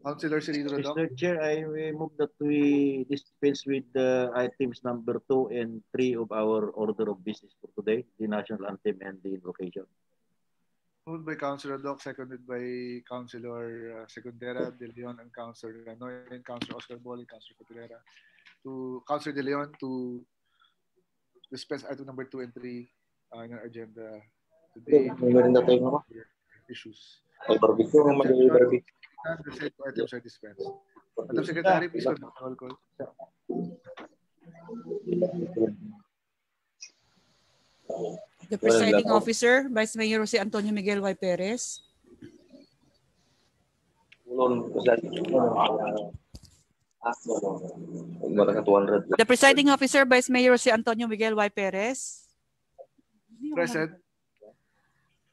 Councilor Cirilo Rodoc. Mr. Chair, I move that we dispense with the items number 2 and 3 of our order of business for today, the national anthem and the invocation. Moved by Councilor Rodoc, seconded by Councilor Secundera, De Leon, and Councilor Ranoy, and Councilor Oscar Boli, Councilor Cotillera, to Councilor De Leon to dispense item number 2 and 3 in our agenda today. Issues. The said items are dispensed. Madam Secretary, please conduct the roll call. The presiding officer, Vice Mayor Jose Antonio Miguel Y. Perez. The presiding officer, Vice Mayor Jose Antonio Miguel Y. Perez. Present.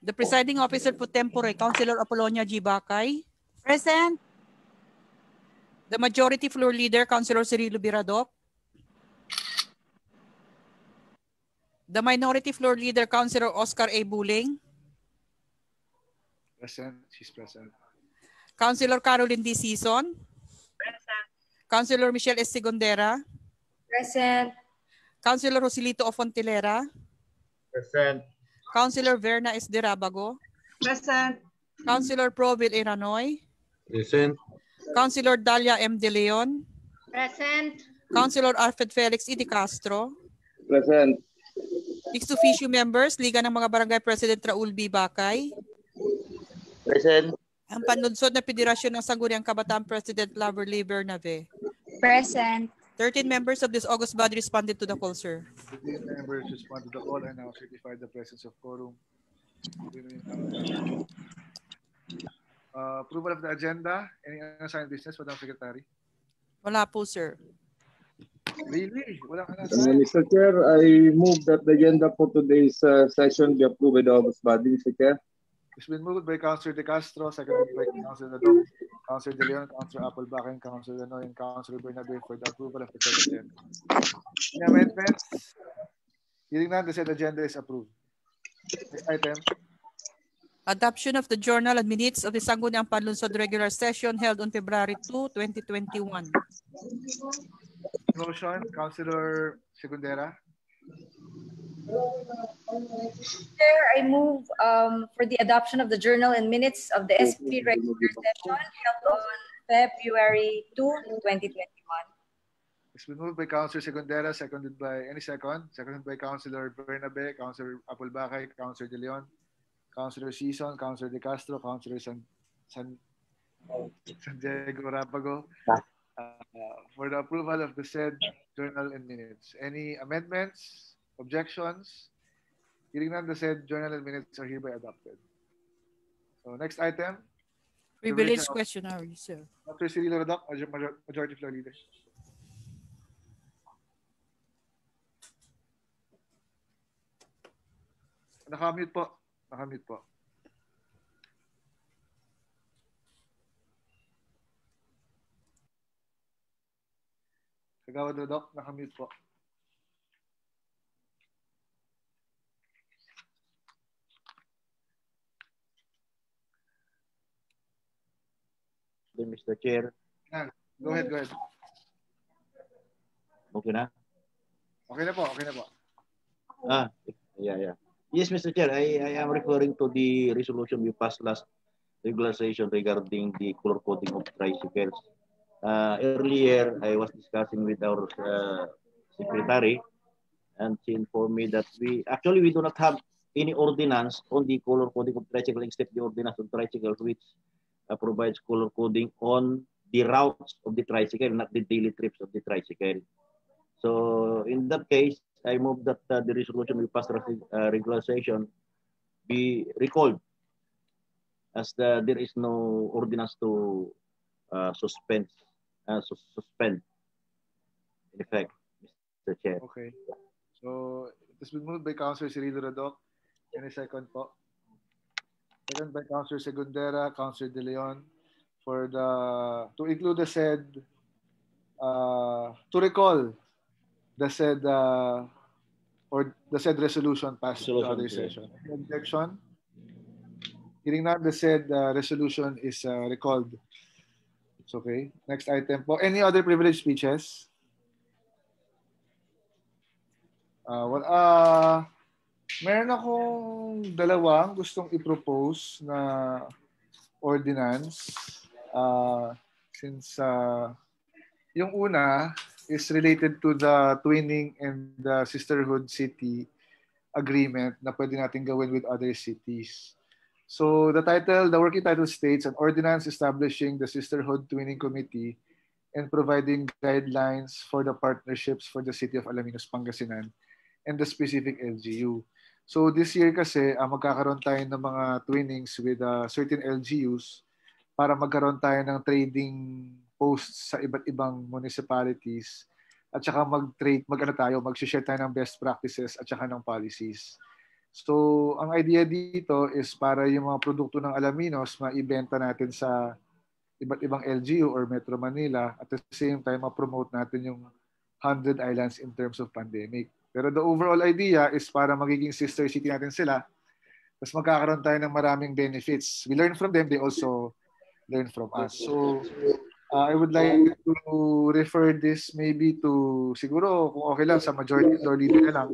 The presiding officer pro tempore, Councilor Apollonia G. Bacay. Present. The majority floor leader, Councilor Cirilo Biradoc. The minority floor leader, Councilor Oscar A. Buling. Present. She's present. Councilor Caroline D. Sison. Present. Councilor Michelle S. Segondera. Present. Councilor Rosilito Ofontilera. Present. Councilor Verna S. Derabago. Present. Councilor Provil Iranoy. Present. Councilor Dalia M. De Leon. Present. Councilor Alfred Felix E. De Castro. Present. Ex officio members, Liga ng mga Barangay President Raul B. Bacay. Present. Ang panlunsod na Federasyon ng Sangguniang Kabataan President Loverly Bernabe. Present. 13 members of this august body responded to the call, sir. 13 members responded to the call and now certified the presence of quorum. Approval of the agenda. Any unassigned business, Madam Secretary? Wala po, sir. Really? Wala ka na-assign? Mr. Chair, I move that the agenda for today's session be approved by the August body, Mr. Chair. It's been moved by Councilor De Castro, seconded by Councilor Rodoc, Councilor De Leon, Councilor Appleback, and Councilor Ranoy, and Councilor Bernabe for the approval of the said agenda. Any amendments? Hearing none, the said agenda is approved. Next item. Adoption of the journal and minutes of the Sangguniang Panlunsod regular session held on February 2, 2021. Motion, Councilor Segundera. Chair, I move for the adoption of the journal and minutes of the SP regular session held on February 2, 2021. It's been moved by Councilor Segundera, seconded by seconded by Councilor Bernabe, Councilor Appleback, Councilor De Leon, Councilor Sison, Councilor De Castro, Councilor San Diego Rapago, for the approval of the said journal and minutes. Any amendments? Objections? Hearing none, the said journal and minutes are hereby adopted. So next item. Privilege questionnaire, sir. Dr. Cirilo Rodoc, majority floor leader. Nakamute po. Nakamute po. Kagawad Rodoc, nakamute po. Mr. Chair. Go ahead, go ahead. Okay na? Okay na po, okay na po. Yeah. Yes, Mr. Chair, I am referring to the resolution we passed last regular session regarding the color coding of tricycles. Earlier, I was discussing with our secretary, and she informed me that we do not have any ordinance on the color coding of tricycle except the ordinance on tricycles, which provides color coding on the routes of the tricycle, not the daily trips of the tricycle. So in that case, I move that the resolution we passed regular session be recalled, as there is no ordinance to suspend in effect, Mr. Chair. Okay. So it has been moved by Councilor Cirilo Rodoc. Any second po? Second by Councilor Segundera, Councilor De Leon, for to include the said to recall the said or the said resolution passed to the other session. Any objection? Hearing none, the said resolution is recalled It's okay. Next item po. Any other privileged speeches? Meron akong dalawang gustong i-propose na ordinance. Since yung una is related to the twinning and the sisterhood city agreement na pwede natin gawin with other cities. So the working title states, an ordinance establishing the Sisterhood Twinning Committee and providing guidelines for the partnerships for the city of Alaminos, Pangasinan and the specific LGU. So this year kasi, magkakaroon tayo ng mga twinnings with certain LGUs para magkaroon tayo ng trading posts sa iba't ibang municipalities at saka mag-share tayo ng best practices at saka ng policies. So, ang idea dito is para yung mga produkto ng Alaminos maibenta natin sa iba't ibang LGU or Metro Manila at the same time ma-promote natin yung 100 islands in terms of pandemic. Pero the overall idea is para magiging sister city natin sila tapos magkakaroon tayo ng maraming benefits. We learn from them, they also learn from us. So, I would like to refer this maybe to, siguro kung okay lang, sa majority floor leader na lang.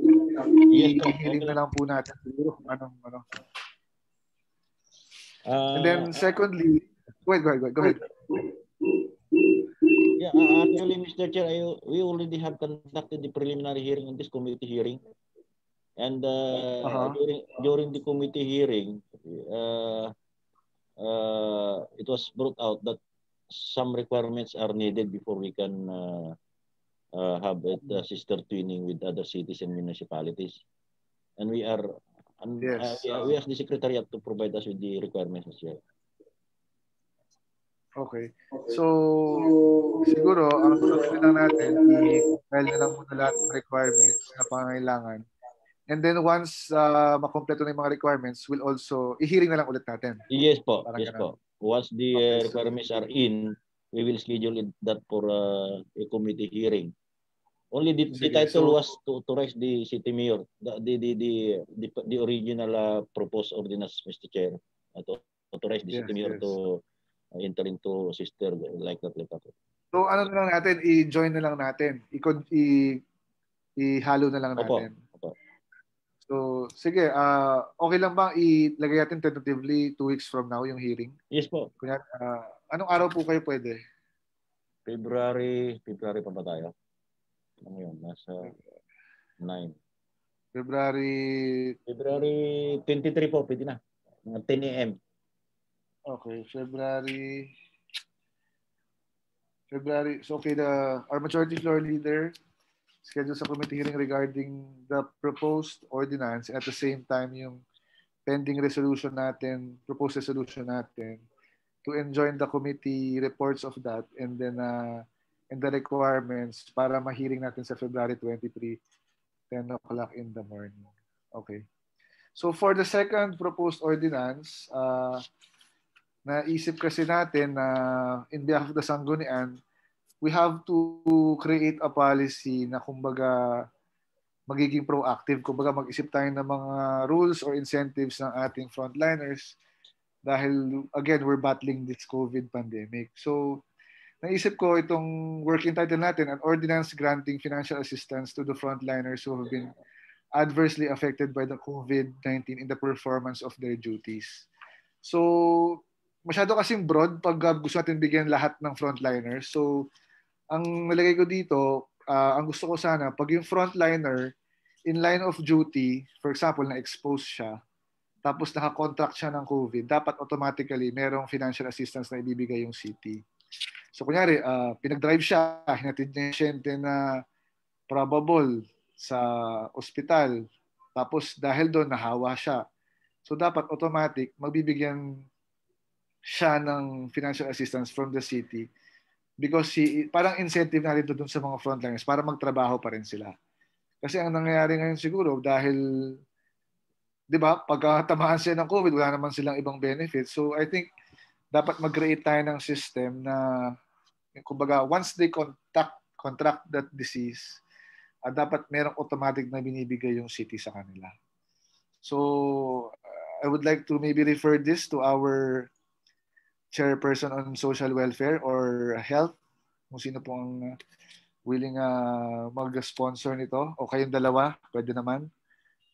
I-hearing na lang po natin siguro kung anong. And then secondly, go ahead. Yeah, actually, Mr. Chair, we already have conducted the preliminary hearing on this committee hearing. And during the committee hearing, it was brought out that some requirements are needed before we can have a sister twinning with other cities and municipalities. And we ask the Secretariat to provide us with the requirements as well. Okay. So, siguro, ang gagawin lang natin, i-file na lang muna lahat ng requirements na pangangailangan. And then once makompleto na yung mga requirements, we'll also, i-hearing na lang ulit natin. Yes po. Once the requirements are in, we will schedule that for a committee hearing. Only the title was to raise the city mayor, the original proposed ordinance, Mr. Chair, to raise the city mayor to enter into sister like that. So ano na lang natin, i-join na lang natin, i-halo na lang natin. Opo. So sige, okay lang bang ilagay natin tentatively 2 weeks from now yung hearing? Yes po. Kunya, anong araw po kayo pwede? February pa ba tayo? Ano yun? Nasa 9. February 23 po, pwede na. 10 a.m. Okay, February. So okay, our majority floor leader scheduled sa committee hearing regarding the proposed ordinance at the same time yung pending resolution natin, proposed resolution natin to enjoin the committee reports of that and then and the requirements para ma-hearing natin sa February 23, 10 o'clock in the morning. Okay. So for the second proposed ordinance, naisip kasi natin na in behalf of the Sanggunian, we have to create a policy na kumbaga magiging proactive. Kumbaga mag-isip tayo ng mga rules or incentives ng ating frontliners dahil again, we're battling this COVID pandemic. So naisip ko itong working title natin, an ordinance granting financial assistance to the frontliners who have been adversely affected by the COVID-19 in the performance of their duties. So masyado kasing broad pag gusto natin bigyan lahat ng frontliners. So, ang nilagay ko dito, ang gusto ko sana, pag yung frontliner in line of duty, for example, na-expose siya, tapos naka-contract siya ng COVID, dapat automatically merong financial assistance na ibibigay yung city. So, kunyari, pinag-drive siya, hinatid niya yung pasyente na probable sa ospital, tapos dahil doon, nahawa siya. So, dapat automatic, magbibigyan siya ng financial assistance from the city because parang incentive natin doon sa mga frontliners para magtrabaho pa rin sila. Kasi ang nangyayari ngayon siguro dahil, di ba, pagkatamaan sila ng COVID, wala naman silang ibang benefits. So I think dapat mag-create tayo ng system na kumbaga once they contract that disease, dapat merong automatic na binibigay yung city sa kanila. So I would like to maybe refer this to our chairperson on social welfare or health, kung sino po ang willing mag-sponsor nito, o kayong dalawa, pwede naman.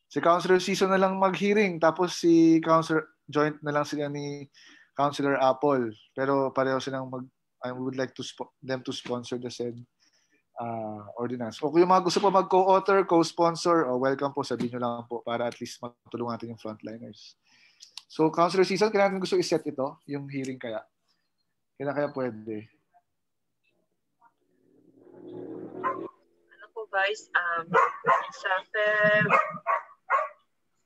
Si Councilor Season na lang mag-hearing, tapos si Councilor joint na lang sila ni Councilor Apple. Pero pareho silang I would like them to sponsor the said ordinance. O kung yung mga gusto po mag-co-author, co-sponsor, welcome po, sabihin nyo lang po para at least matulungan natin yung frontliners. So, Councilor Season, kailangan natin gusto i-set ito, yung hearing kaya? Kaya pwede? Ano po guys, sa Feb,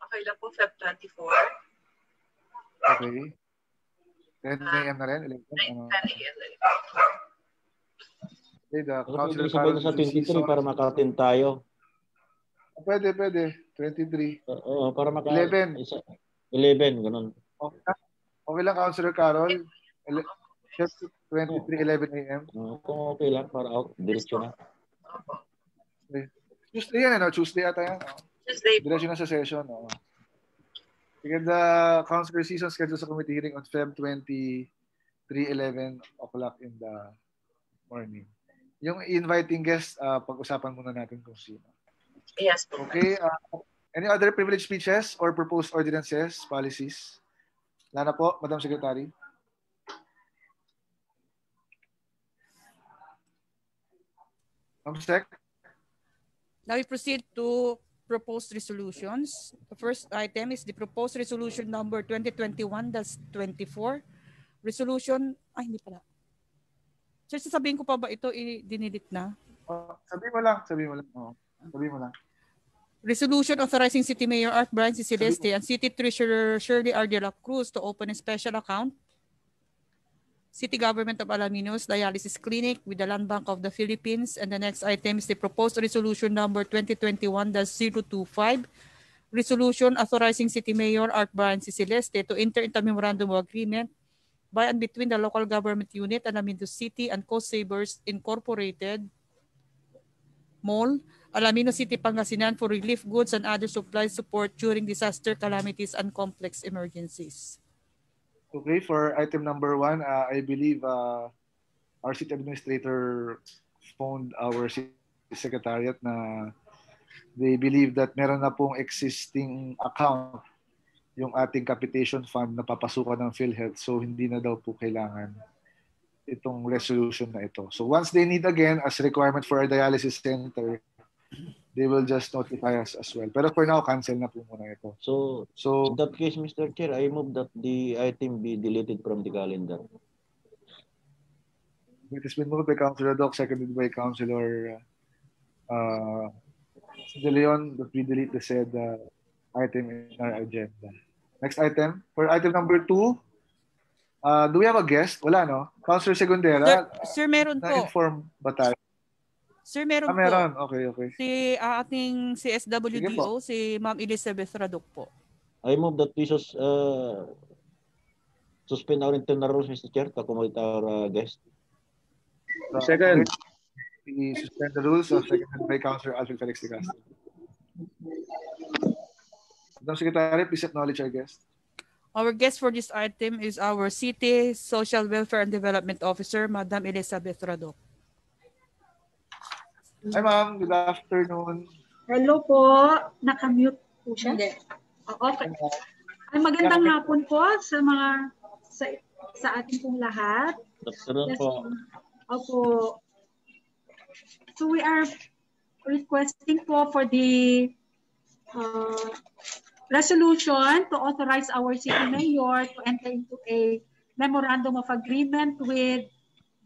okay lang po, Feb 24. Okay. 10 a.m. na rin? 11? 10 a.m. na rin. Okay, the Pwede sabay na sa 23 para maka-attend tayo. Pwede. 23. Oo, para 11. 11, ganun. Okay lang, Councilor Carol. 23, 11 a.m. Kung okay lang, para out. Diretso na. Okay. Tuesday yan, Tuesday ata yan. Tuesday. Diretso na sa session. Sige, the Councilor Season scheduled sa committee hearing on Feb 23, 11 o'clock in the morning. Yung inviting guest, pag-usapan muna natin kung sino. Yes po. Okay. Any other privileged speeches or proposed ordinances, policies? Wala na po, Madam Secretary. Ma'am Sec? Now we proceed to proposed resolutions. The first item is the proposed resolution number 2021-24. Resolution, hindi pala. Sir, sasabihin ko pa ba ito dinidit na? Sabihin mo lang. Sabihin mo lang. Resolution authorizing City Mayor Art Brian C. Celeste and City Treasurer Shirley R. De La Cruz to open a special account, City Government of Alaminos Dialysis Clinic with the Land Bank of the Philippines. And the next item is the proposed resolution number 2021-025. Resolution authorizing City Mayor Art Brian C. Celeste to enter into memorandum of agreement by and between the local government unit Alaminos City and Coast Savers Incorporated, MOL, Alaminos City, Pangasinan for relief goods and other supply support during disaster, calamities, and complex emergencies. Okay, for item number 1, I believe our city administrator phoned our city secretariat na they believe that meron na pong existing account yung ating capitation fund na papasukan ng PhilHealth, so hindi na daw po kailangan itong resolution na ito. So once they need again as requirement for a dialysis center, they will just notify us as well. Pero for now, cancel na po muna ito. So in that case, Mr. Chair, I move that the item be deleted from the calendar. It has been moved by Councilor Doc, seconded by Councilor De Leon, that we delete the said item in our agenda. Next item. For item number 2, do we have a guest? Wala, no? Councilor Segundera. Sir, meron po. Na-inform ba tayo? Sir, meron po. Meron. Okay. Si ating CSWDO, si Ma'am Elizabeth Radok po. I move that we suspend our internal rules, Mr. Chair, to accommodate our guest. Second. We suspend the rules, seconded by Councilor Alfred Felix de Castro. Madam Secretary, please acknowledge our guest. Our guest for this item is our City Social Welfare and Development Officer, Madam Elizabeth Radok. Hi, ma'am. Good afternoon. Hello po. Nakamute po siya? Hindi. Okay. Ay, magandang hapon po sa mga sa ating pong lahat. Afternoon po. Opo. So we are requesting po for the resolution to authorize our city mayor to enter into a memorandum of agreement with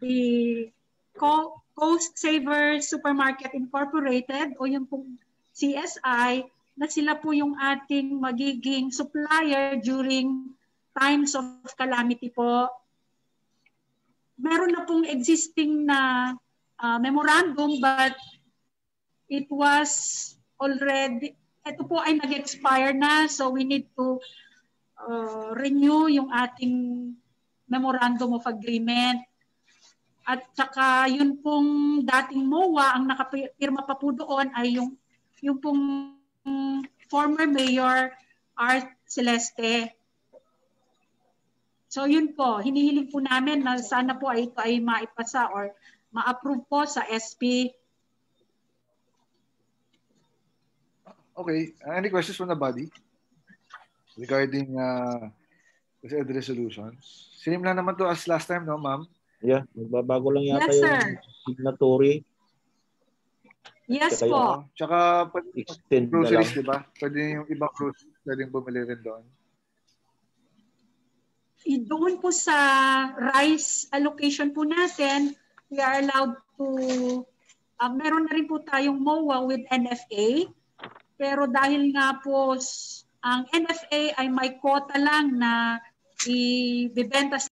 the Coast Savers Supermarket Incorporated o yung pong CSI na sila po yung ating magiging supplier during times of calamity po. Meron na pong existing na memorandum but it was already, ito po ay nag-expire na, so we need to renew yung ating memorandum of agreement. At saka yun pong dating MOA, ang nakapirma pa po doon ay yung pong former Mayor Art Celeste. So yun po, hinihiling po namin na sana po ito ay maipasa or ma-approve po sa SP. Okay. Any questions from the body regarding the resolutions? Same lang naman to as last time, no, ma'am? Yeah, magbabago lang yata Yes, yung sir. signatory. Yes Tsaka po. Tsaka pwede Extend na groceries, lang. di ba? Pwede yung ibang groceries, pwedeng bumili rin doon. Doon po sa rice allocation po natin, we are allowed to, meron na rin po tayong MOA with NFA, pero dahil nga po ang NFA ay may quota lang na ibibenta